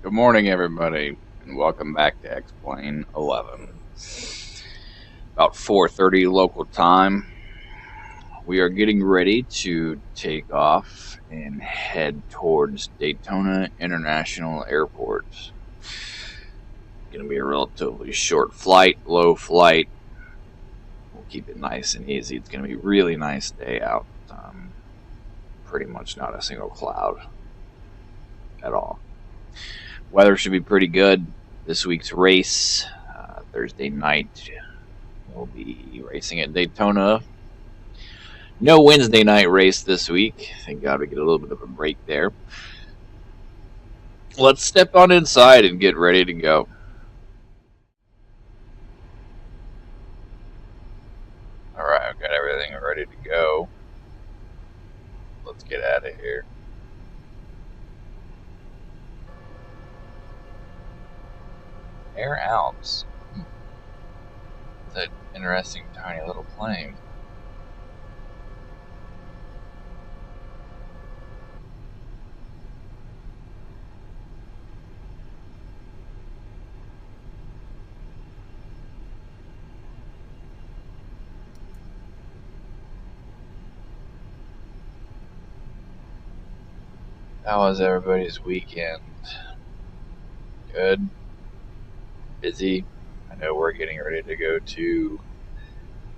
Good morning, everybody, and welcome back to X-Plane 11. About 4:30 local time, we are getting ready to take off and head towards Daytona International Airport. Going to be a relatively short flight, low flight. We'll keep it nice and easy. It's going to be a really nice day out. Pretty much not a single cloud at all. Weather should be pretty good. This week's race, Thursday night, we'll be racing at Daytona. No Wednesday night race this week. Thank God we get a little bit of a break there. Let's step on inside and get ready to go. Alright, I've got everything ready to go. Let's get out of here. Air Alps. It's an interesting tiny little plane. How was everybody's weekend? Good? Busy? I know we're getting ready to go to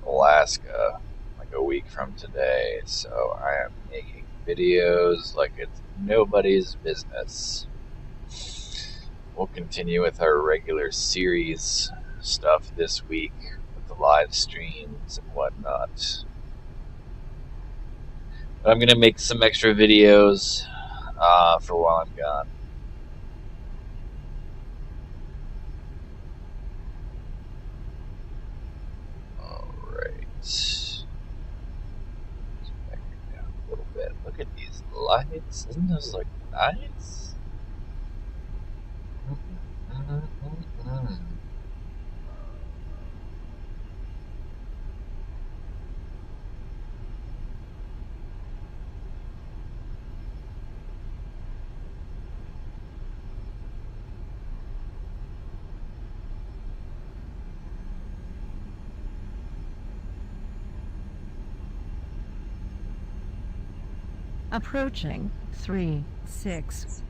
Alaska like a week from today, so I am making videos like it's nobody's business. We'll continue with our regular series stuff this week with the live streams and whatnot. But I'm going to make some extra videos for while I'm gone. Alright. Back down a little bit. Look at these lights. Isn't those like nice? Approaching 3-6.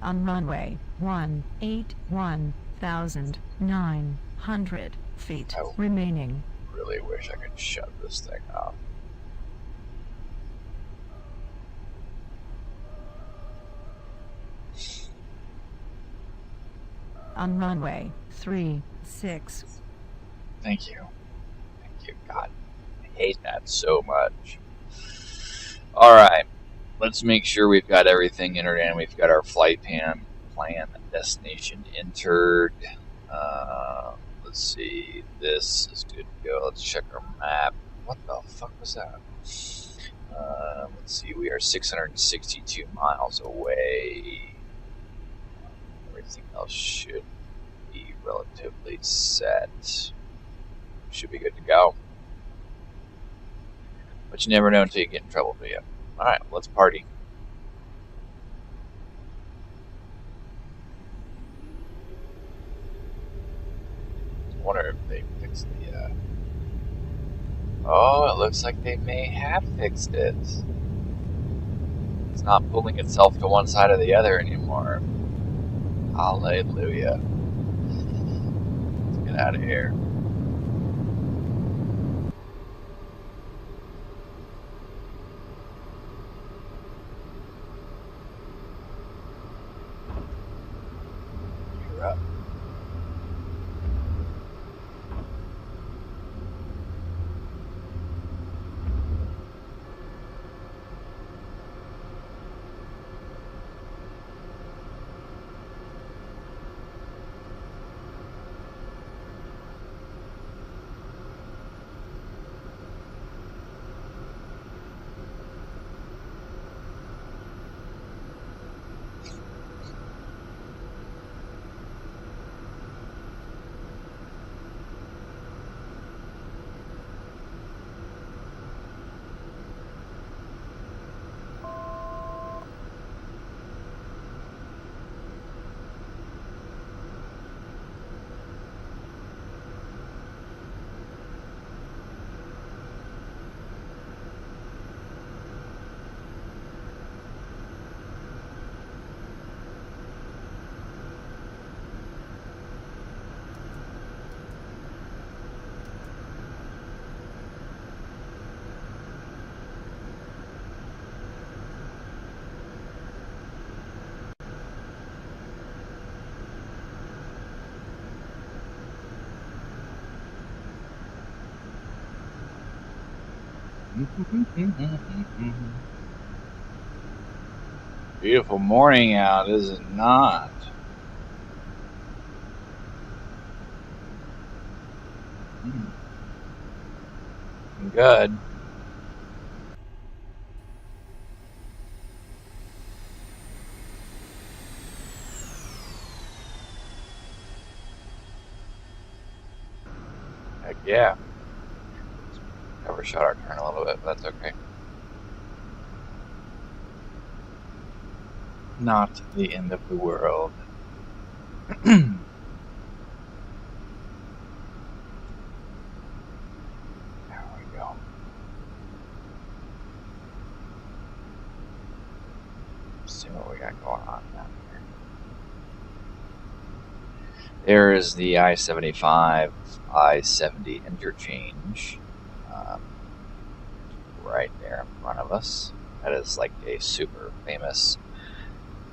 On runway 181,900 feet remaining. Really wish I could shut this thing off. On runway 36. Thank you. Thank you. God, I hate that so much. Alright, let's make sure we've got everything entered in. We've got our flight plan destination entered. Let's see. This is good to go. Let's check our map. What the fuck was that? Let's see. We are 662 miles away. Everything else should be relatively set. Should be good to go. But you never know until you get in trouble, do you? Alright, let's party. I wonder if they fixed the, Oh, it looks like they may have fixed it. It's not pulling itself to one side or the other anymore. Hallelujah. Let's get out of here. You're up. Beautiful morning out, is it not? Good. Heck yeah. Overshot our turn a little bit, but that's okay. Not the end of the world. There we go. Let's see what we got going on down here. There is the I-75, I-70 interchange right there in front of us. That is like a super famous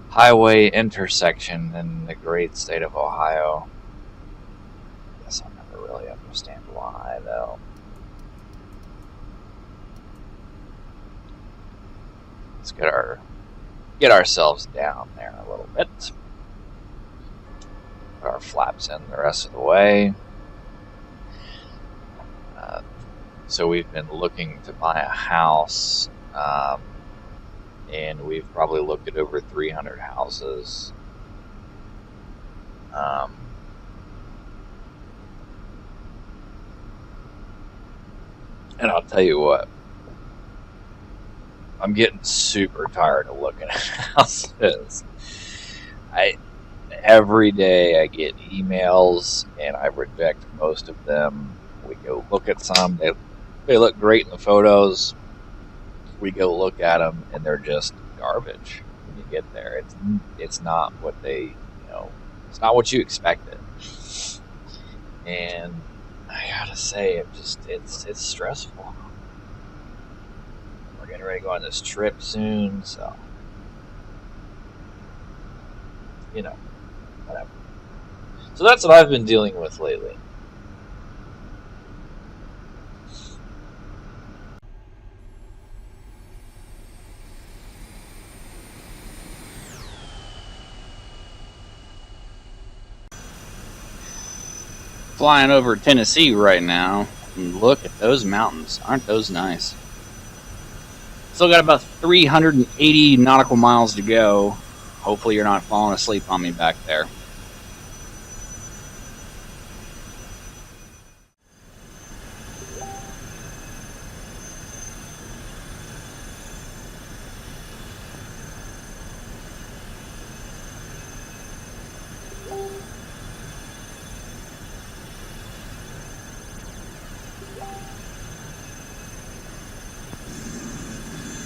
highway intersection in the great state of Ohio. Guess I'll never really understand why, though. Let's get ourselves down there a little bit. Put our flaps in the rest of the way. So we've been looking to buy a house, and we've probably looked at over 300 houses. And I'll tell you what, I'm getting super tired of looking at houses. Every day I get emails and I reject most of them. We go look at some, they look great in the photos. We go look at them and they're just garbage when you get there. It's not what it's not what you expected. And I gotta say, it's stressful. We're getting ready to go on this trip soon, so whatever. So that's what I've been dealing with lately. Flying over Tennessee right now, and look at those mountains. Aren't those nice? Still got about 380 nautical miles to go. Hopefully you're not falling asleep on me back there.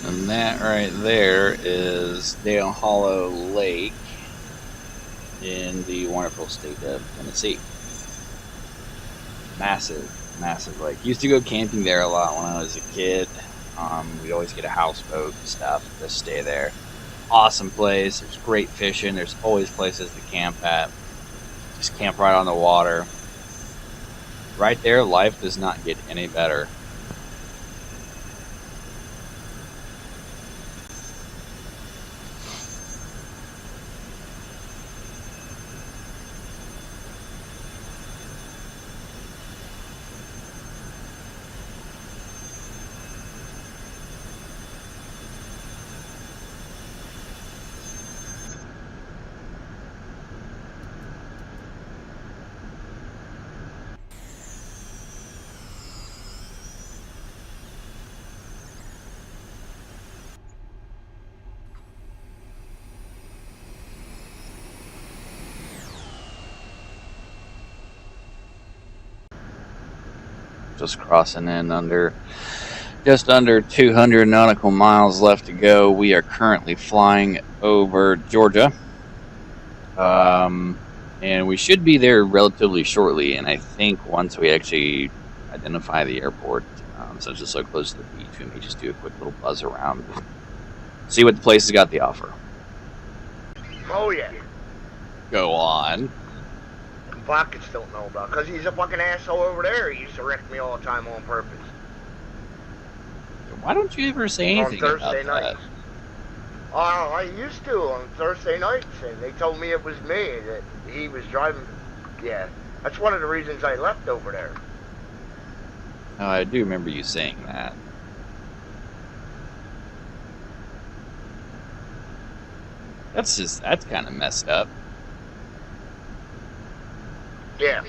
And that right there is Dale Hollow Lake in the wonderful state of Tennessee. Massive lake. Used to go camping there a lot when I was a kid. We'd always get a houseboat and stuff to stay there. Awesome place. There's great fishing. There's always places to camp at. Just camp right on the water. Right there, life does not get any better. Just crossing in just under 200 nautical miles left to go. We are currently flying over Georgia. And we should be there relatively shortly. And I think once we actually identify the airport, since it's so close to the beach, we may just do a quick little buzz around, see what the place has got to offer. Oh yeah. Go on. Pockets don't know about, because he's a fucking asshole over there. He used to wreck me all the time on purpose. Why don't you ever say on anything about Thursday that? nights. I used to on Thursday nights, and they told me it was me, that he was driving. Yeah, that's one of the reasons I left over there. Oh, I do remember you saying that. That's kind of messed up. Yeah.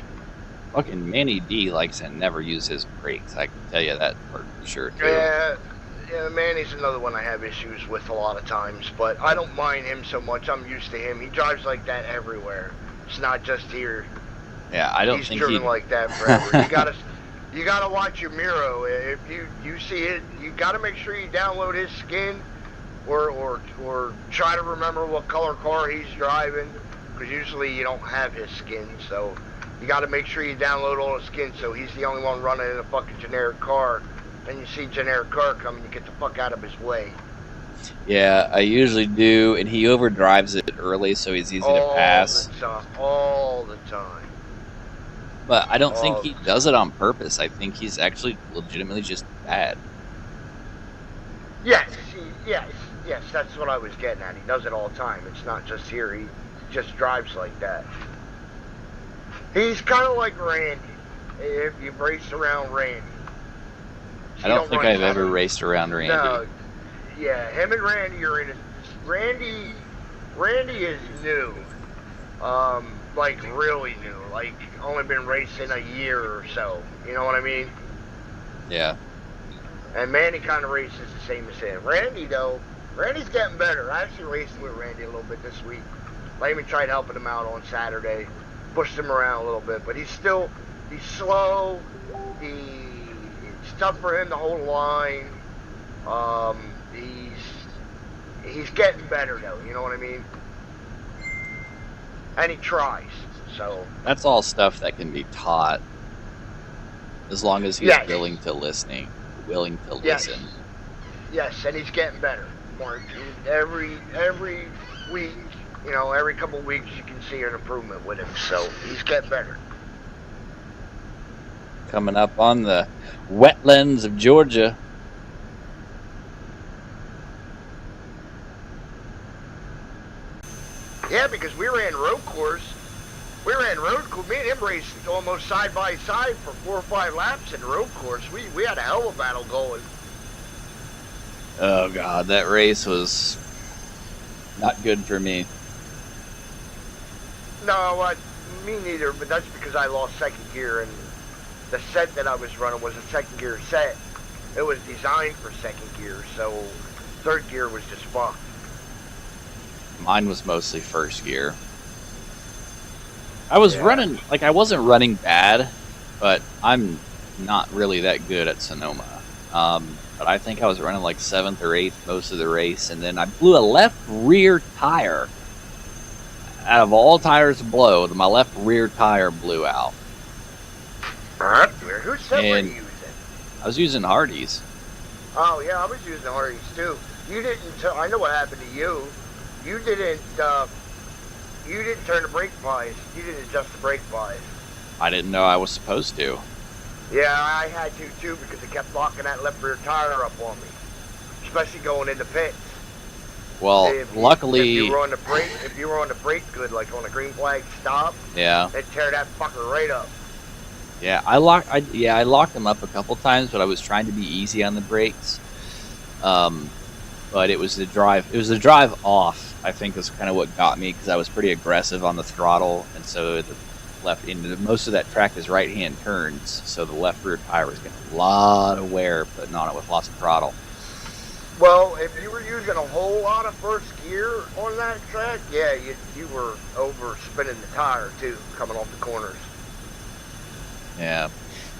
Fucking Manny D likes to never use his brakes. I can tell you that for sure, too. Yeah, Manny's another one I have issues with a lot of times, but I don't mind him so much. I'm used to him. He drives like that everywhere. It's not just here. Yeah, I don't He's think driven like that forever. You gotta watch your Miro. If you see it, you gotta make sure you download his skin, or try to remember what color car he's driving, because usually you don't have his skin. So you gotta make sure you download all his skin, so he's the only one running in a fucking generic car. And you see generic car coming, you get the fuck out of his way. Yeah, I usually do, and he overdrives it early, so he's easy to pass. All the time. But I don't think he does it on purpose. I think he's actually legitimately just bad. Yes, that's what I was getting at. He does it all the time. It's not just here. He just drives like that. He's kind of like Randy, if you race around Randy. I don't think I've ever raced around Randy. No, yeah, him and Randy are in it. Randy is new. Like really new. Like only been racing a year or so. You know what I mean? Yeah. And Manny kind of races the same as him. Randy though, Randy's getting better. I actually raced with Randy a little bit this week. I even tried helping him out on Saturday. Pushed him around a little bit, but he's slow. It's tough for him to hold a line. He's getting better though, you know what I mean? And he tries, so. That's all stuff that can be taught, as long as he's willing to listen. Yes, and he's getting better. Every week, you know, every couple of weeks you can see an improvement with him, so he's getting better. Coming up on the wetlands of Georgia. Yeah, because we ran road course. Me and him raced almost side by side for 4 or 5 laps in road course. We had a hell of a battle going. Oh god, that race was not good for me. No, me neither, but that's because I lost second gear, and the set that I was running was a second gear set. It was designed for second gear, so third gear was just fucked. Mine was mostly first gear. I was running, like, I wasn't running bad, but I'm not really that good at Sonoma. But I think I was running like 7th or 8th most of the race, and then I blew a left rear tire. Out of all tires to blow, my left rear tire blew out. Whose set were you using? I was using Hardee's. Oh yeah, I was using Hardee's too. You didn't. I know what happened to you. You didn't turn the brake bias. You didn't adjust the brake bias. I didn't know I was supposed to. Yeah, I had to too, because it kept locking that left rear tire up on me, especially going into pits. Well, luckily, if you were on the brake good, like on a green flag stop, yeah, it'd tear that fucker right up. Yeah, I locked them up a couple times, but I was trying to be easy on the brakes. But it was the drive. It was the drive off, I think, is kind of what got me, because I was pretty aggressive on the throttle, and so the left end. Most of that track is right-hand turns, so the left rear tire was getting a lot of wear putting on it with lots of throttle. Well, if you were using a whole lot of first gear on that track, yeah, you were over spinning the tire too, coming off the corners. Yeah,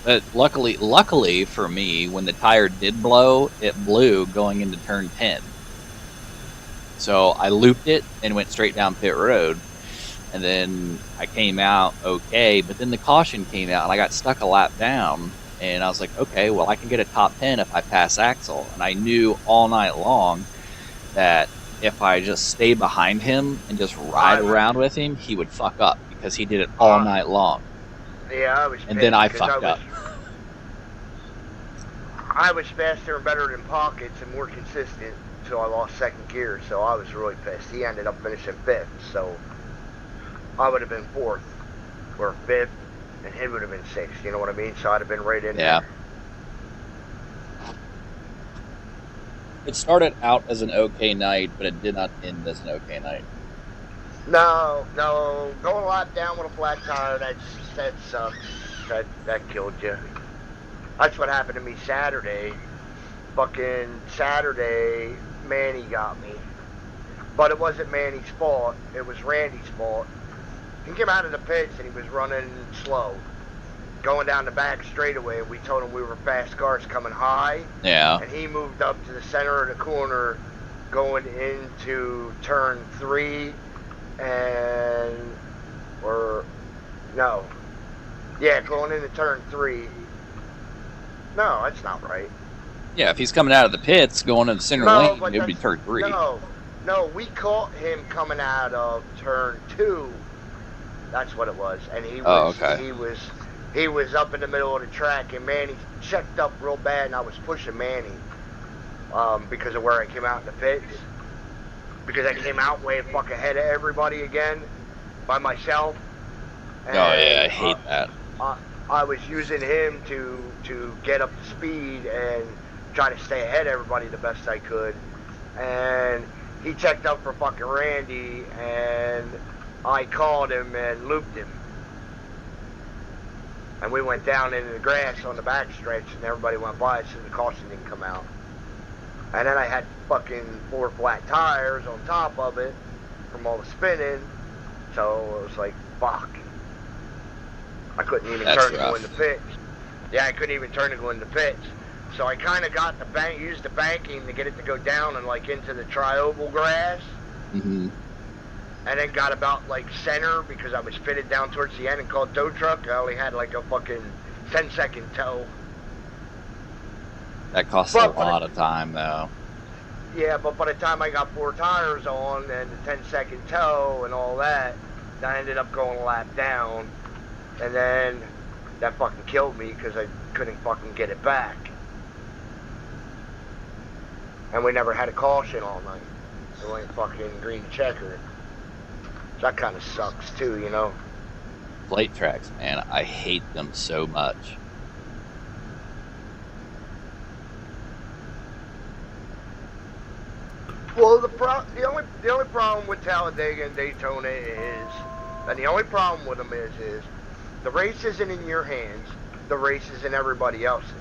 but luckily for me, when the tire did blow, it blew going into turn 10. So I looped it and went straight down pit road, and then I came out okay. But then the caution came out, and I got stuck a lap down. And I was like, okay, well, I can get a top 10 if I pass Axel. And I knew all night long that if I just stay behind him and just ride around with him, he would fuck up, because he did it all night long. Yeah, I was. And then I fucked up. I was faster and better than Pockets and more consistent until I lost second gear, so I was really pissed. He ended up finishing 5th, so I would have been 4th or 5th, and he would have been 6th, you know what I mean? So I'd have been right in Yeah. there. It started out as an okay night, but it did not end as an okay night. No, going a lap down with a flat tire, that sucks. That killed you. That's what happened to me Saturday. Fucking Saturday, Manny got me. But it wasn't Manny's fault. It was Randy's fault. He came out of the pits and he was running slow. Going down the back straightaway. We told him we were fast cars coming high. Yeah. And he moved up to the center of the corner going into turn 3 going into turn 3. No, that's not right. Yeah, if he's coming out of the pits going in the center lane, it would be turn 3. No, we caught him coming out of turn 2. That's what it was. And he was up in the middle of the track, and Manny checked up real bad, and I was pushing Manny because of where I came out in the pits. Because I came out way fuck ahead of everybody again by myself. And, I hate that. I was using him to get up to speed and try to stay ahead of everybody the best I could. And he checked up for fucking Randy, and I called him and looped him. And we went down into the grass on the back stretch, and everybody went by us, and the caution didn't come out. And then I had fucking 4 flat tires on top of it from all the spinning, so it was like, fuck. I couldn't even turn to go in the pits. Yeah, I couldn't even turn to go in the pits. So I kind of got used the banking to get it to go down and like into the tri-oval grass. Mm-hmm. And then got about like center because I was fitted down towards the end and called tow truck. I only had like a fucking 10-second tow. That costs a lot of time though. Yeah, but by the time I got 4 tires on and the 10-second tow and all that, I ended up going a lap down. And then that fucking killed me because I couldn't fucking get it back. And we never had a caution all night. So we went fucking green checker. So that kind of sucks too, you know. Plate tracks, man, I hate them so much. Well, the only problem with Talladega and Daytona is, and the only problem with them is the race isn't in your hands. The race is in everybody else's.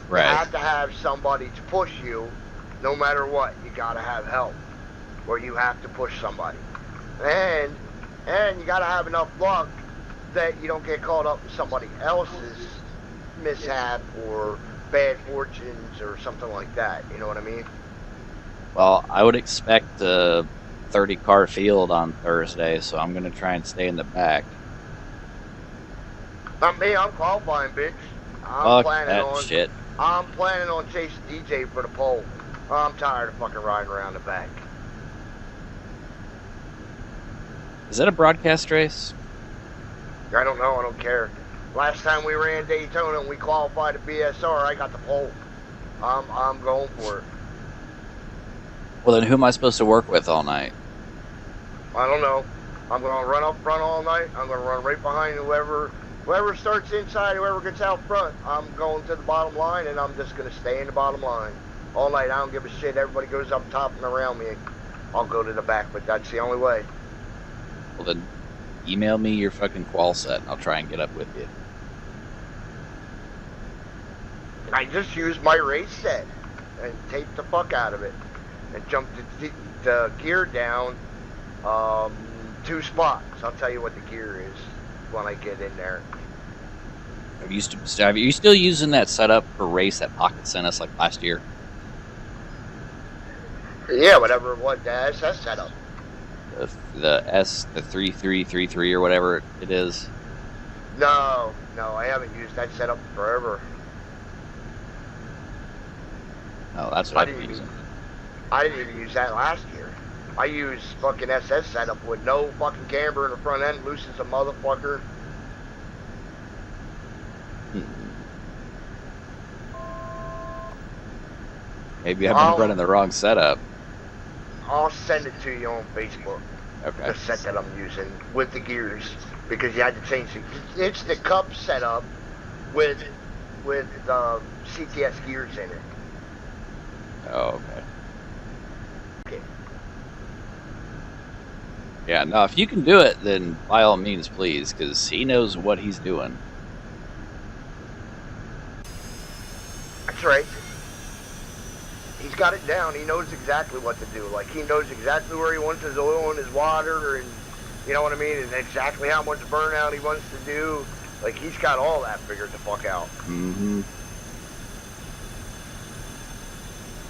Right. You have to have somebody to push you, no matter what. You gotta have help, or you have to push somebody, and you gotta have enough luck that you don't get caught up in somebody else's mishap or bad fortunes or something like that. You know what I mean? Well, I would expect a 30-car field on Thursday, so I'm going to try and stay in the back. Not me, I'm qualifying, bitch. Fuck that shit. I'm planning on chasing DJ for the pole. I'm tired of fucking riding around the back. Is that a broadcast race? I don't know, I don't care. Last time we ran Daytona and we qualified at BSR, I got the pole. I'm going for it. Well, then who am I supposed to work with all night? I don't know. I'm going to run up front all night. I'm going to run right behind whoever starts inside, whoever gets out front. I'm going to the bottom line, and I'm just going to stay in the bottom line all night. I don't give a shit. Everybody goes up top and around me. I'll go to the back, but that's the only way. Well, then email me your fucking qual set, and I'll try and get up with you. I just used my race set and taped the fuck out of it and jumped the gear down 2 spots. I'll tell you what the gear is when I get in there. Are you still using that setup for race that Pocket sent us like last year? Yeah, whatever it was, the SS setup. The 3333 or whatever it is. No, I haven't used that setup forever. Oh, that's what I've been using. I didn't even use that last year. I used fucking SS setup with no fucking camber in the front end, loose as a motherfucker. Maybe I've been running the wrong setup. I'll send it to you on Facebook. Okay. The set that I'm using with the gears, because you had to change it. It's the Cup setup with CTS gears in it. Oh, Okay. Yeah, no, if you can do it, then by all means, please, because he knows what he's doing. That's right. He's got it down. He knows exactly what to do. Like, he knows exactly where he wants his oil and his water, and you know what I mean, and exactly how much burnout he wants to do. Like, he's got all that figured the fuck out. Mm-hmm.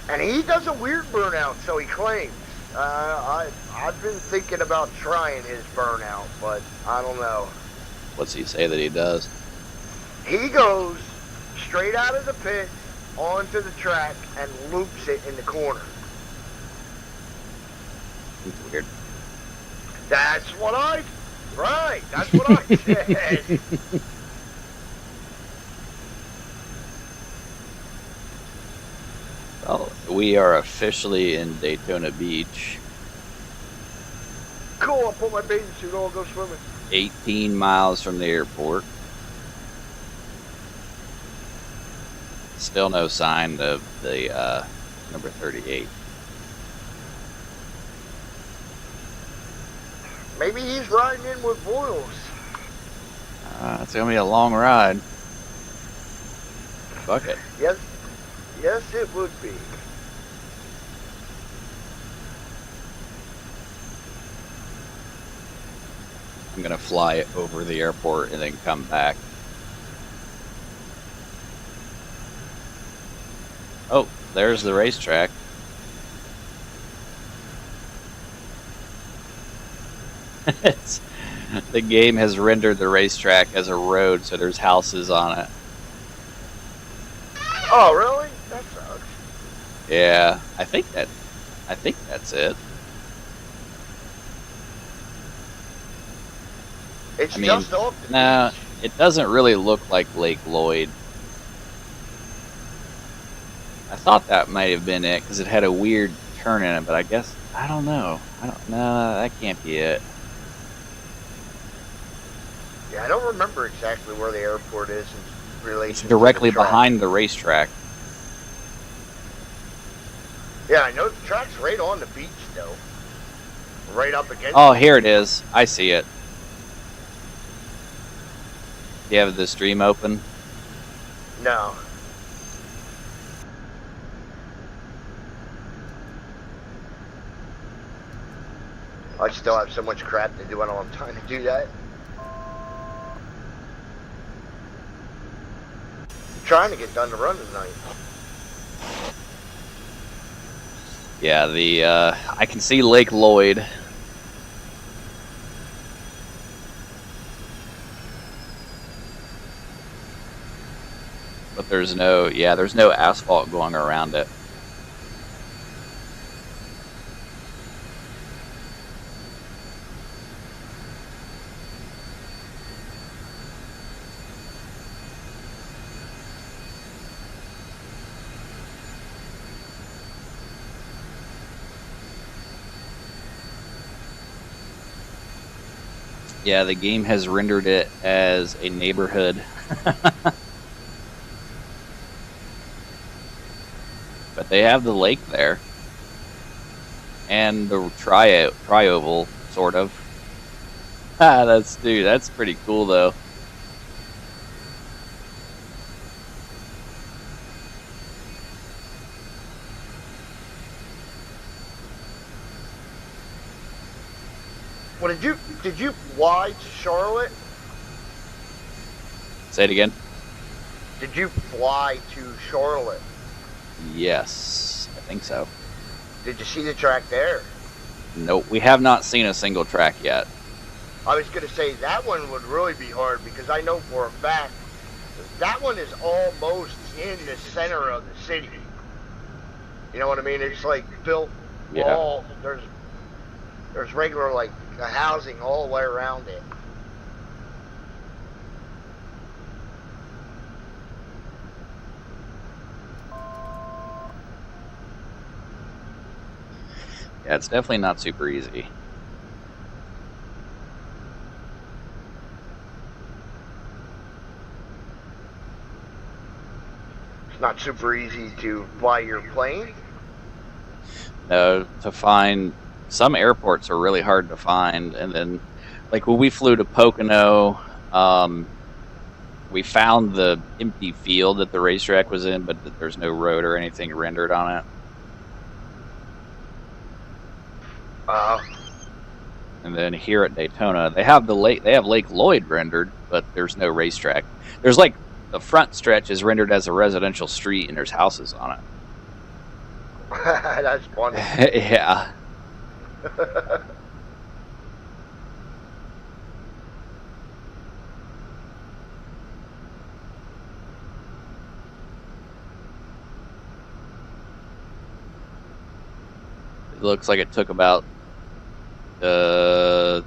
And he does a weird burnout, so he claims. I've been thinking about trying his burnout, but I don't know. What's he say that he does? He goes straight out of the pit onto the track and loops it in the corner. It's weird. That's what that's what I said. Well, we are officially in Daytona Beach. Cool, I'll put my bathing suit on and go swimming. 18 miles from the airport. Still no sign of the number 38. Maybe he's riding in with Boyles. It's going to be a long ride. Fuck it. Yes, it would be. I'm going to fly over the airport and then come back. Oh, there's the racetrack. The game has rendered the racetrack as a road, so there's houses on it. Oh, really? That sucks. Yeah, I think that's it. It's I mean, just off the no, beach. it doesn't really look like Lake Lloyd. I thought that might have been it because it had a weird turn in it, but I guess I don't know. No, that can't be it. Yeah, I don't remember exactly where the airport is in relation. It's directly to the track. behind the racetrack. Yeah, I know the track's right on the beach, though. Right up against. Oh, here it is. I see it. Do you have the stream open? No. I still have so much crap to do. I don't have time to do that. I'm trying to get done to run tonight. Yeah, I can see Lake Lloyd. But there's no asphalt going around it. Yeah, the game has rendered it as a neighborhood. But they have the lake there. And the tri-oval, sort of. That's pretty cool, though. Well, did you fly to Charlotte? Say it again. Did you fly to Charlotte? Yes, I think so. Did you see the track there? Nope, we have not seen a single track yet. I was going to say that one would really be hard because I know for a fact that one is almost in the center of the city. You know what I mean? It's like built all, there's regular like housing all the way around it. Yeah, it's definitely not super easy. It's not super easy to fly your plane. No, to find some airports are really hard to find, and then like when we flew to Pocono, we found the empty field that the racetrack was in, but there's no road or anything rendered on it. And then here at Daytona, they have Lake Lloyd rendered, but there's no racetrack. There's like the front stretch is rendered as a residential street, and there's houses on it. That's funny. Yeah. It looks like it took about 4:30,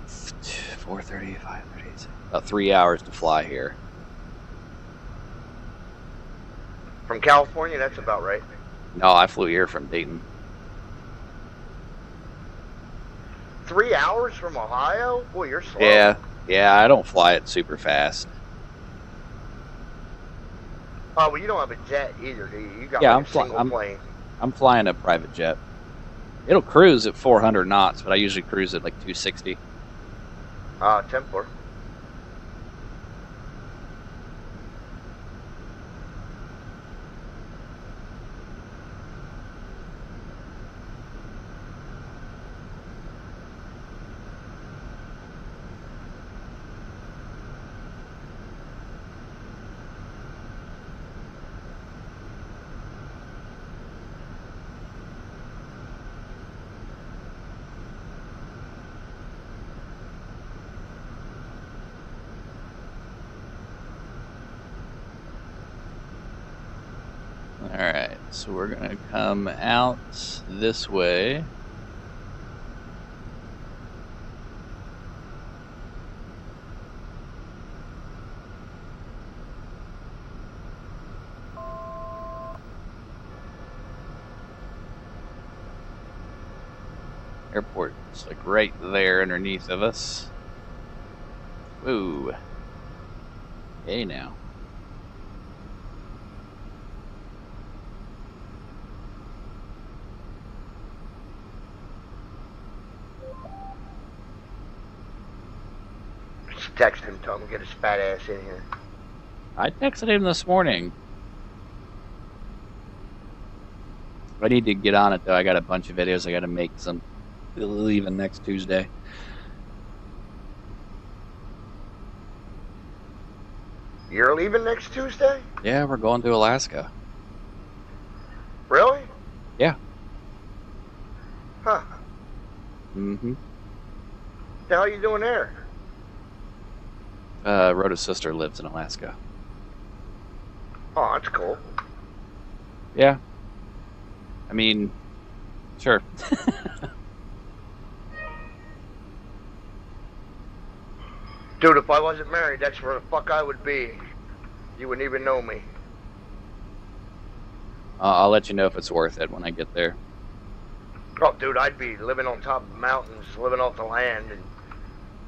5:30, about 3 hours to fly here. From California, that's about right. No, I flew here from Dayton. 3 hours from Ohio? Boy, you're slow. Yeah, I don't fly it super fast. Oh, well, you don't have a jet either, do you? You got Yeah, like a single plane. I'm flying a private jet. It'll cruise at 400 knots, but I usually cruise at like 260. Templar. Alright, so we're going to come out this way. Airport's like right there underneath of us. Woo. Hey now. Just text him, tell him to get his fat ass in here. I texted him this morning. I need to get on it though. I got a bunch of videos I got to make. Some leaving next Tuesday. You're leaving next Tuesday? Yeah, we're going to Alaska. Really? Yeah. Huh. Mm-hmm. The hell are you doing there? Rhoda's sister lives in Alaska. Oh, that's cool. Yeah. I mean, sure. Dude, if I wasn't married, that's where the fuck I would be. You wouldn't even know me. I'll let you know if it's worth it when I get there. Oh, dude, I'd be living on top of the mountains, living off the land, and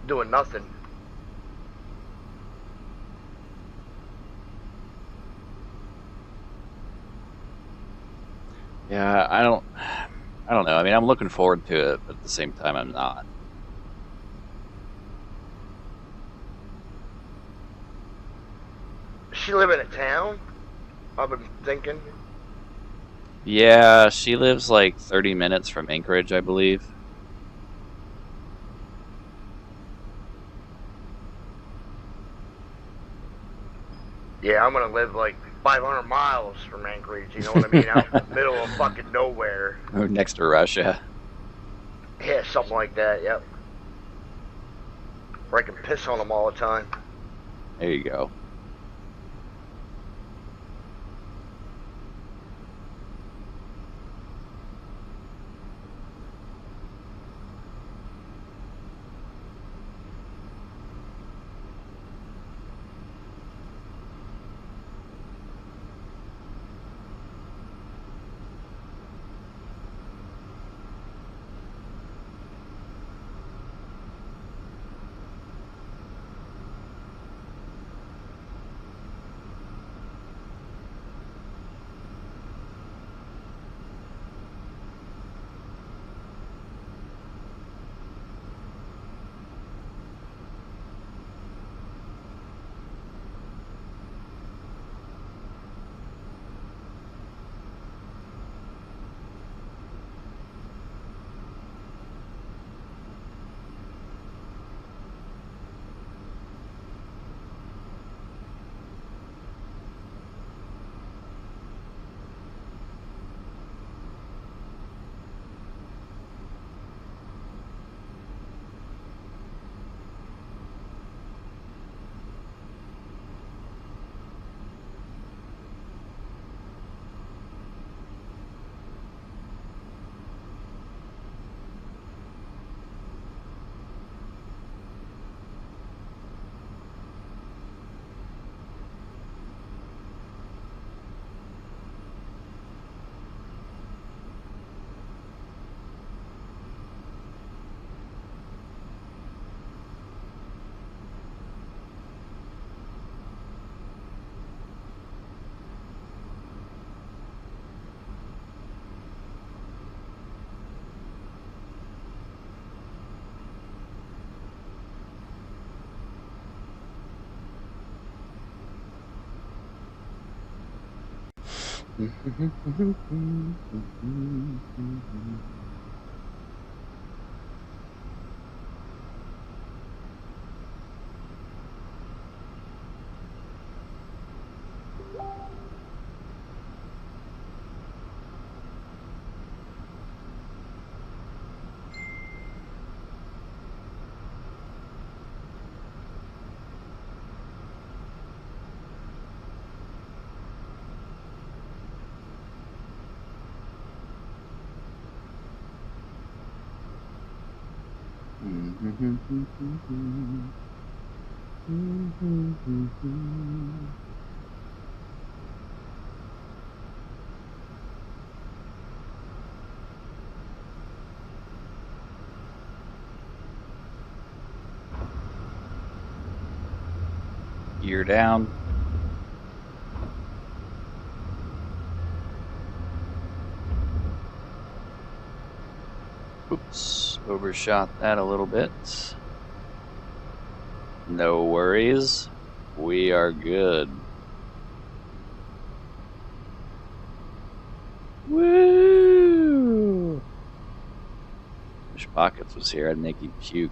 doing nothing. Yeah, I don't know. I mean, I'm looking forward to it, but at the same time, I'm not. Does she live in a town? I've been thinking. Yeah, she lives like 30 minutes from Anchorage, I believe. Yeah, I'm gonna live like 500 miles from Anchorage, you know what I mean? Out in the middle of fucking nowhere. Next to Russia. Yeah, something like that, yep. Where I can piss on them all the time. There you go. Gear down. Oops, overshot that a little bit. No worries. We are good. Woo! Wish Pockets was here. I'd make you puke.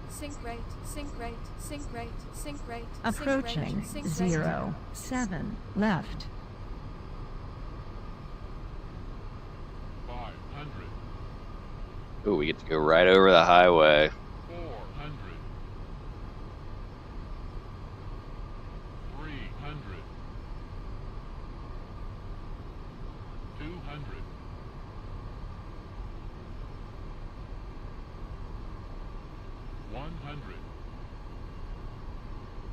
Sync rate, sync rate, sync rate, sync rate. Approaching sync rate, 0, 7, left. 500, Ooh, we get to go right over the highway. 400, 300, 200, 100,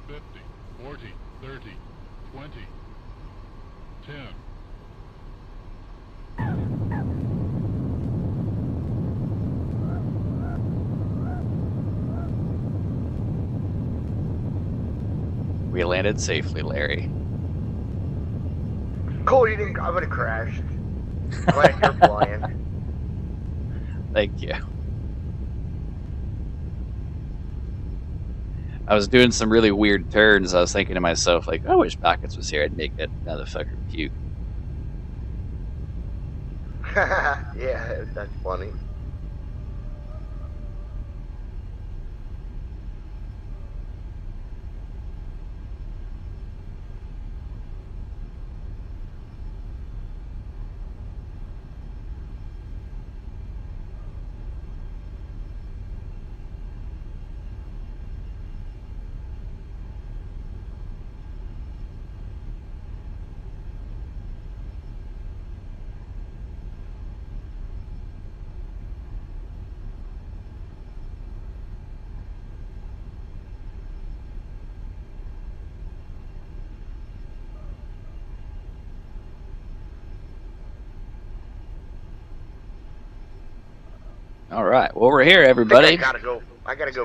50, 40, 30, 20, 10. We landed safely, Larry. Cool, you didn't. I would have crashed. Glad you're flying. Thank you. I was doing some really weird turns. I was thinking to myself, like, I wish Pockets was here. I'd make that motherfucker puke. Yeah, that's funny. All right. Well, we're here, I everybody. gotta go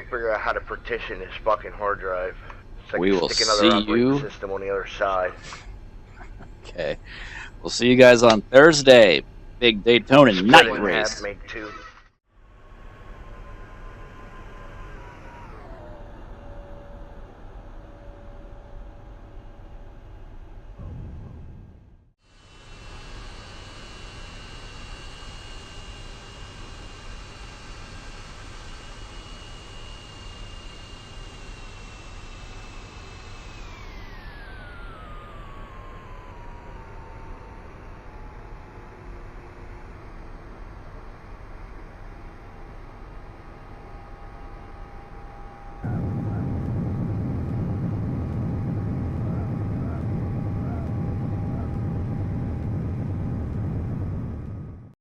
figure out how to partition this fucking hard drive. So I We can will stick another see operating you. system on the other side. Okay. We'll see you guys on Thursday. Big Daytona Split night it in half, race. make two.